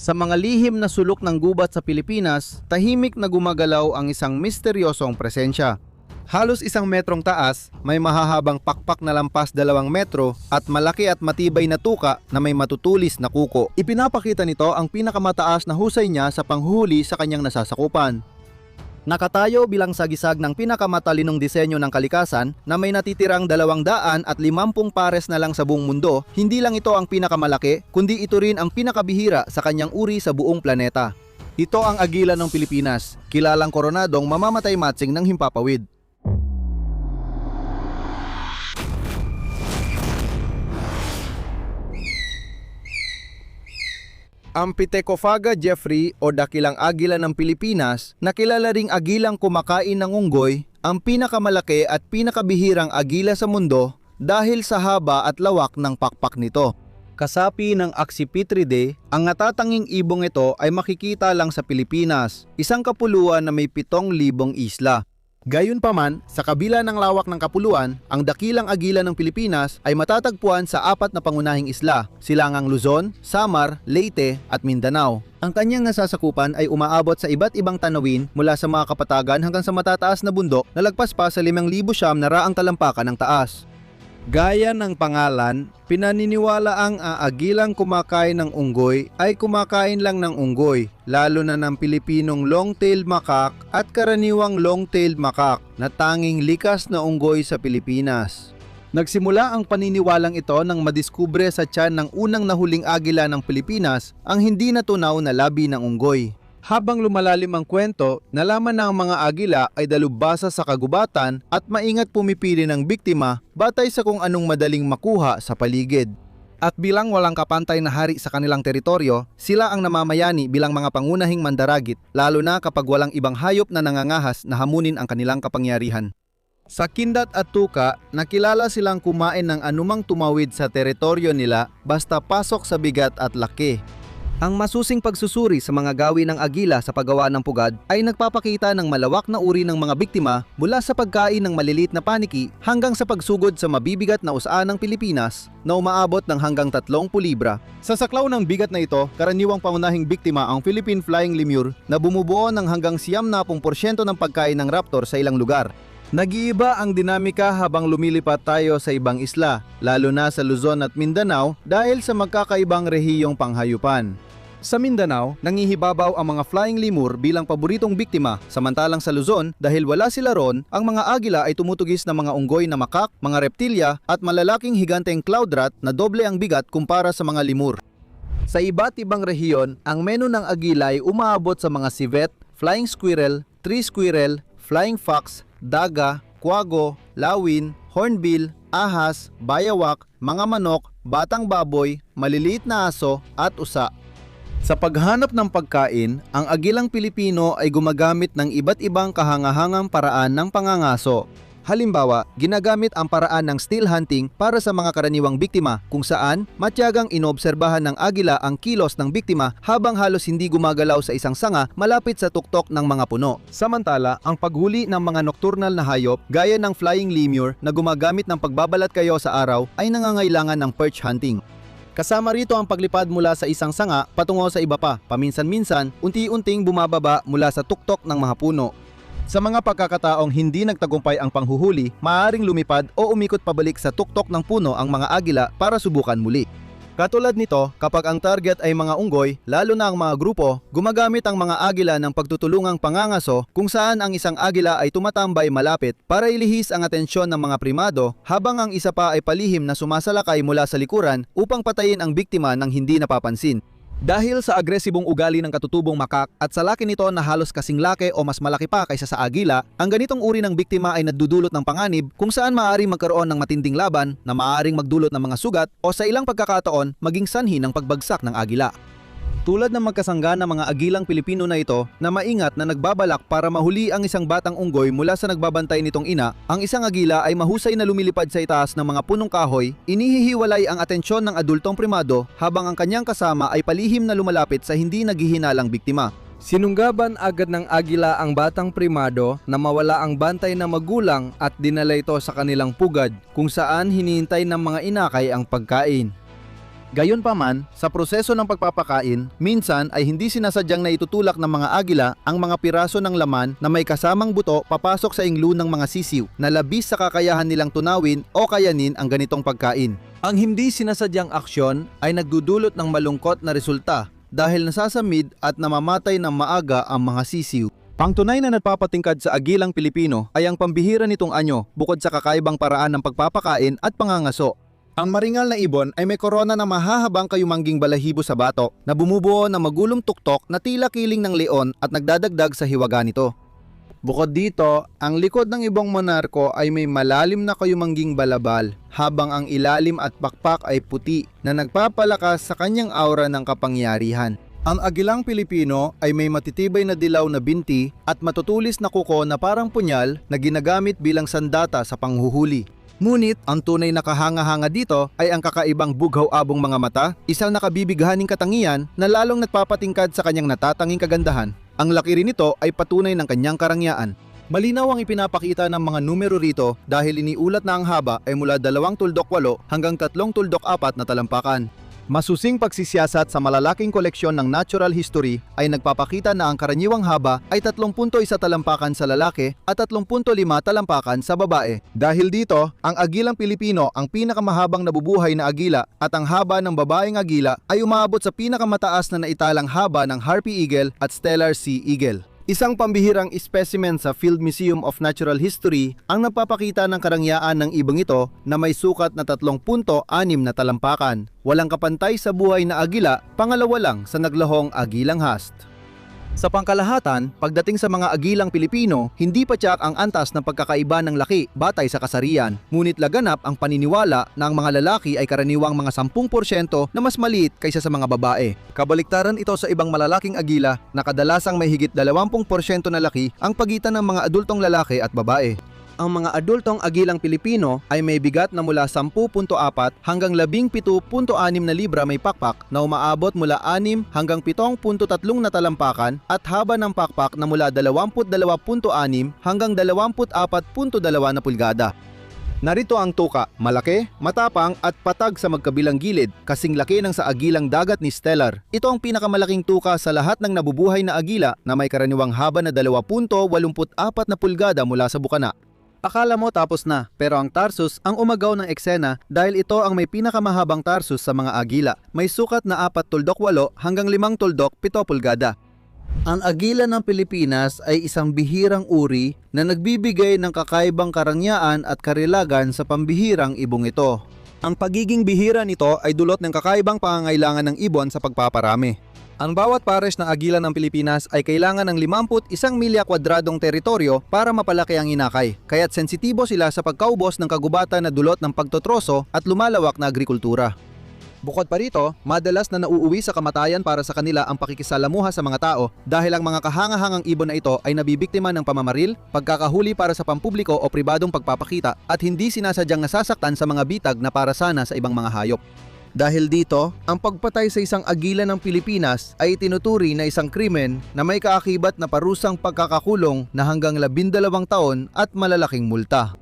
Sa mga lihim na sulok ng gubat sa Pilipinas, tahimik na gumagalaw ang isang misteryosong presensya. Halos 1 metrong taas, may mahahabang pakpak na lampas 2 metro at malaki at matibay na tuka na may matutulis na kuko. Ipinapakita nito ang pinakamataas na husay niya sa panghuhuli sa kanyang nasasakupan. Nakatayo bilang sagisag ng pinakamatalinong disenyo ng kalikasan na may natitirang 250 pares na lang sa buong mundo, hindi lang ito ang pinakamalaki, kundi ito rin ang pinakabihira sa kanyang uri sa buong planeta. Ito ang agila ng Pilipinas, kilalang koronadong mamamatay matsing ng himpapawid. Ang Pithecophaga jeffrey o dakilang agila ng Pilipinas, na kilala ring agilang kumakain ng unggoy, ang pinakamalaki at pinakabihirang agila sa mundo dahil sa haba at lawak ng pakpak nito. Kasapi ng Accipitridae, ang natatanging ibong ito ay makikita lang sa Pilipinas, isang kapuluan na may 7,000 isla. Gayunpaman, sa kabila ng lawak ng kapuluan, ang dakilang agila ng Pilipinas ay matatagpuan sa 4 na pangunahing isla, silangang Luzon, Samar, Leyte at Mindanao. Ang kanyang nasasakupan ay umaabot sa iba't ibang tanawin mula sa mga kapatagan hanggang sa matataas na bundok na lagpas pa sa 5,000 na raang talampakan ng taas. Gaya ng pangalan, pinaniniwala ang aagilang kumakain ng unggoy ay kumakain lang ng unggoy, lalo na ng Pilipinong long-tailed macaque at karaniwang long-tailed macaque na tanging likas na unggoy sa Pilipinas. Nagsimula ang paniniwalang ito nang madiskubre sa tiyan ng unang nahuling agila ng Pilipinas ang hindi natunaw na labi ng unggoy. Habang lumalalim ang kwento, nalaman na ang mga agila ay dalubhasa sa kagubatan at maingat pumipili ng biktima batay sa kung anong madaling makuha sa paligid. At bilang walang kapantay na hari sa kanilang teritoryo, sila ang namamayani bilang mga pangunahing mandaragit, lalo na kapag walang ibang hayop na nangangahas na hamunin ang kanilang kapangyarihan. Sa Kindat at Tuka, nakilala silang kumain ng anumang tumawid sa teritoryo nila basta pasok sa bigat at laki. Ang masusing pagsusuri sa mga gawi ng agila sa paggawa ng pugad ay nagpapakita ng malawak na uri ng mga biktima mula sa pagkain ng maliliit na paniki hanggang sa pagsugod sa mabibigat na usaan ng Pilipinas na umaabot ng hanggang 30 libra. Sa saklaw ng bigat na ito, karaniwang pangunahing biktima ang Philippine Flying Lemur na bumubuo ng hanggang 70% ng pagkain ng raptor sa ilang lugar. Nag-iiba ang dinamika habang lumilipat tayo sa ibang isla, lalo na sa Luzon at Mindanao dahil sa magkakaibang rehiyong panghayupan. Sa Mindanao, nangihibabaw ang mga flying lemur bilang paboritong biktima, samantalang sa Luzon, dahil wala sila ron, ang mga agila ay tumutugis ng mga unggoy na macaque, mga reptilya at malalaking higanteng cloud rat na doble ang bigat kumpara sa mga lemur. Sa iba't ibang rehiyon, ang menu ng agila ay umaabot sa mga civet, flying squirrel, tree squirrel, flying fox, daga, kwago, lawin, hornbill, ahas, bayawak, mga manok, batang baboy, maliliit na aso at usa. Sa paghanap ng pagkain, ang agilang Pilipino ay gumagamit ng iba't ibang kahangahangang paraan ng pangangaso. Halimbawa, ginagamit ang paraan ng still hunting para sa mga karaniwang biktima kung saan matyagang inobserbahan ng agila ang kilos ng biktima habang halos hindi gumagalaw sa isang sanga malapit sa tuktok ng mga puno. Samantala, ang paghuli ng mga nocturnal na hayop gaya ng flying lemur na gumagamit ng pagbabalat kayo sa araw ay nangangailangan ng perch hunting. Kasama rito ang paglipad mula sa isang sanga patungo sa iba pa, paminsan-minsan, unti-unting bumababa mula sa tuktok ng mga puno. Sa mga pagkakataong hindi nagtagumpay ang panghuhuli, maaaring lumipad o umikot pabalik sa tuktok ng puno ang mga agila para subukan muli. Katulad nito, kapag ang target ay mga unggoy, lalo na ang mga grupo, gumagamit ang mga agila ng pagtutulungang pangangaso kung saan ang isang agila ay tumatambay malapit para ilihis ang atensyon ng mga primado habang ang isa pa ay palihim na sumasalakay mula sa likuran upang patayin ang biktima ng hindi napapansin. Dahil sa agresibong ugali ng katutubong macaque at sa laki nito na halos kasing laki o mas malaki pa kaysa sa agila, ang ganitong uri ng biktima ay nadudulot ng panganib kung saan maaaring magkaroon ng matinding laban na maaaring magdulot ng mga sugat o sa ilang pagkakataon maging sanhi ng pagbagsak ng agila. Tulad ng magkasangga ng mga agilang Pilipino na ito na maingat na nagbabalak para mahuli ang isang batang unggoy mula sa nagbabantay nitong ina, ang isang agila ay mahusay na lumilipad sa itaas ng mga punong kahoy, inihihiwalay ang atensyon ng adultong primado habang ang kanyang kasama ay palihim na lumalapit sa hindi naghihinalang biktima. Sinunggaban agad ng agila ang batang primado na mawala ang bantay na magulang at dinala ito sa kanilang pugad kung saan hinihintay ng mga inakay ang pagkain. Gayunpaman, sa proseso ng pagpapakain, minsan ay hindi sinasadyang naitutulak ng mga agila ang mga piraso ng laman na may kasamang buto papasok sa inglo ng mga sisiw na labis sa kakayahan nilang tunawin o kayanin ang ganitong pagkain. Ang hindi sinasadyang aksyon ay nagdudulot ng malungkot na resulta dahil nasasamid at namamatay ng maaga ang mga sisiw. Pangtunay na nagpapatingkad sa agilang Pilipino ay ang pambihira nitong anyo bukod sa kakaibang paraan ng pagpapakain at pangangaso. Ang maringal na ibon ay may korona na mahahabang kayumangging balahibo sa batok na bumubuo ng magulong tuktok na tila kiling ng leon at nagdadagdag sa hiwaga nito. Bukod dito, ang likod ng ibang monarko ay may malalim na kayumangging balabal habang ang ilalim at pakpak ay puti na nagpapalakas sa kanyang aura ng kapangyarihan. Ang agilang Pilipino ay may matitibay na dilaw na binti at matutulis na kuko na parang punyal na ginagamit bilang sandata sa panghuhuli. Ngunit ang tunay na kahanga-hanga dito ay ang kakaibang bughaw-abong mga mata, isang nakabibighaning katangian na lalong nagpapatingkad sa kanyang natatanging kagandahan. Ang laki rin nito ay patunay ng kanyang karangyaan. Malinaw ang ipinapakita ng mga numero rito dahil iniulat na ang haba ay mula 2.8 hanggang 3.4 na talampakan. Masusing pagsisiyasat sa malalaking koleksyon ng natural history ay nagpapakita na ang karaniwang haba ay 3.1 talampakan sa lalaki at 3.5 talampakan sa babae. Dahil dito, ang agilang Pilipino ang pinakamahabang nabubuhay na agila at ang haba ng babaeng agila ay umaabot sa pinakamataas na naitalang haba ng Harpy Eagle at Stellar Sea Eagle. Isang pambihirang specimen sa Field Museum of Natural History ang nagpapakita ng karangyaan ng ibong ito na may sukat na 3.6 na talampakan. Walang kapantay sa buhay na agila, pangalawa lang sa naglahong agilang hast. Sa pangkalahatan, pagdating sa mga agilang Pilipino, hindi pa tiyak ang antas ng pagkakaiba ng laki batay sa kasarian. Ngunit laganap ang paniniwala na ang mga lalaki ay karaniwang mga 10% na mas maliit kaysa sa mga babae. Kabaliktaran ito sa ibang malalaking agila na kadalasang may higit 20% na laki ang pagitan ng mga adultong lalaki at babae. Ang mga adultong agilang Pilipino ay may bigat na mula 10.4 hanggang 17.6 na libra may pakpak na umaabot mula 6 hanggang 7.3 na talampakan at haba ng pakpak na mula 22.6 hanggang 24.2 na pulgada. Narito ang tuka, malaki, matapang at patag sa magkabilang gilid, kasing laki ng sa agilang dagat ni Stellar. Ito ang pinakamalaking tuka sa lahat ng nabubuhay na agila na may karaniwang haba na 2.84 na pulgada mula sa bukana. Akala mo tapos na, pero ang tarsus ang umagaw ng eksena dahil ito ang may pinakamahabang tarsus sa mga agila. May sukat na 4.8 hanggang 5.7 pulgada. Ang agila ng Pilipinas ay isang bihirang uri na nagbibigay ng kakaibang karangyaan at karilagan sa pambihirang ibong ito. Ang pagiging bihira nito ay dulot ng kakaibang pangangailangan ng ibon sa pagpaparami. Ang bawat pares na agila ng Pilipinas ay kailangan ng 51 milya kwadradong teritoryo para mapalaki ang inakay, kaya't sensitibo sila sa pagkaubos ng kagubatan na dulot ng pagtotroso at lumalawak na agrikultura. Bukod pa rito, madalas na nauuwi sa kamatayan para sa kanila ang pakikisalamuha sa mga tao dahil ang mga kahangahangang ibon na ito ay nabibiktima ng pamamaril, pagkakahuli para sa pampubliko o pribadong pagpapakita at hindi sinasadyang nasasaktan sa mga bitag na para sana sa ibang mga hayop. Dahil dito, ang pagpatay sa isang agila ng Pilipinas ay tinuturi na isang krimen na may kaakibat na parusang pagkakakulong na hanggang 12 taon at malalaking multa.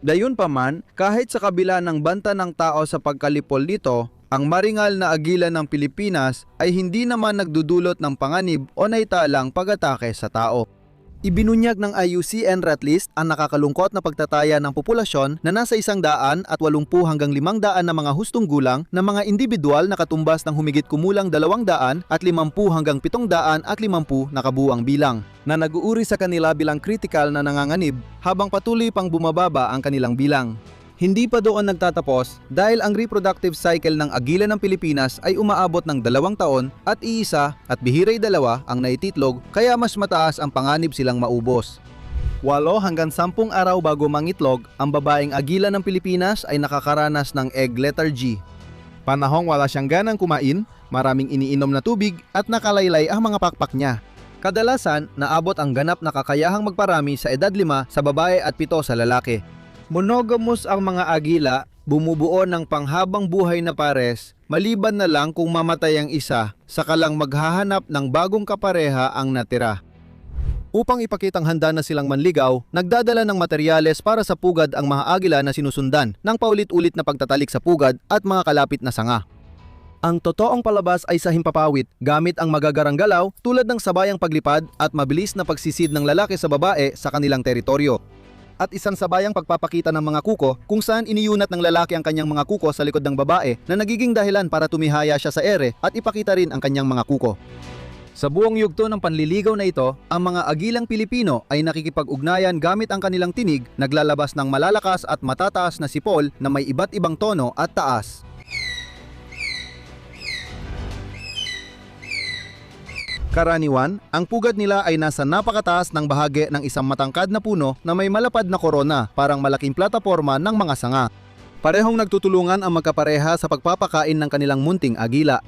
Gayunpaman, kahit sa kabila ng banta ng tao sa pagkalipol nito, ang maringal na agila ng Pilipinas ay hindi naman nagdudulot ng panganib o naitalang pag-atake sa tao. Ibinunyag ng IUCN Rat List ang nakakalungkot na pagtataya ng populasyon na nasa 180 hanggang 500 na mga hustong gulang na mga individual na katumbas ng humigit kumulang 200 at 50 hanggang 750 na kabuuang bilang na nag-uuri sa kanila bilang critical na nanganganib habang patuloy pang bumababa ang kanilang bilang. Hindi pa doon nagtatapos dahil ang reproductive cycle ng agila ng Pilipinas ay umaabot ng 2 taon at iisa at bihiray 2 ang naititlog kaya mas mataas ang panganib silang maubos. 8 hanggang 10 araw bago mangitlog, ang babaeng agila ng Pilipinas ay nakakaranas ng egg lethargy. Panahong wala siyang ganang kumain, maraming iniinom na tubig at nakalaylay ang mga pakpak niya. Kadalasan, naabot ang ganap na kakayahang magparami sa edad 5 sa babae at 7 sa lalaki. Monogamous ang mga agila, bumubuo ng panghabang buhay na pares, maliban na lang kung mamatay ang isa, saka lang maghahanap ng bagong kapareha ang natira. Upang ipakitang handa na silang manligaw, nagdadala ng materyales para sa pugad ang mga agila na sinusundan ng paulit-ulit na pagtatalik sa pugad at mga kalapit na sanga. Ang totoong palabas ay sa himpapawid gamit ang magagarang galaw tulad ng sabayang paglipad at mabilis na pagsisid ng lalaki sa babae sa kanilang teritoryo. At isang sabayang pagpapakita ng mga kuko kung saan iniyunat ng lalaki ang kanyang mga kuko sa likod ng babae na nagiging dahilan para tumihaya siya sa ere at ipakita rin ang kanyang mga kuko. Sa buong yugto ng panliligaw na ito, ang mga agilang Pilipino ay nakikipag-ugnayan gamit ang kanilang tinig, naglalabas ng malalakas at matataas na sipol na may iba't ibang tono at taas. Karaniwan, ang pugad nila ay nasa napakataas ng bahagi ng isang matangkad na puno na may malapad na korona, parang malaking plataporma ng mga sanga. Parehong nagtutulungan ang magkapareha sa pagpapakain ng kanilang munting agila.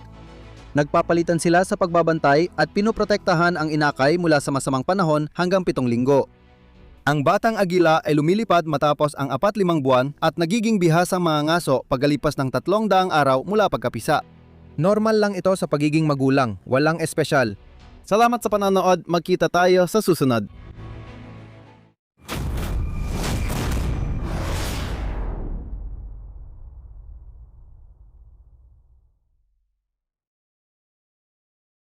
Nagpapalitan sila sa pagbabantay at pinoprotektahan ang inakay mula sa masamang panahon hanggang 7 linggo. Ang batang agila ay lumilipad matapos ang 4-5 buwan at nagiging bihasang mga ngaso pagkalipas ng 300 araw mula pagkapisa. Normal lang ito sa pagiging magulang, walang espesyal. Salamat sa panonood, magkita tayo sa susunod.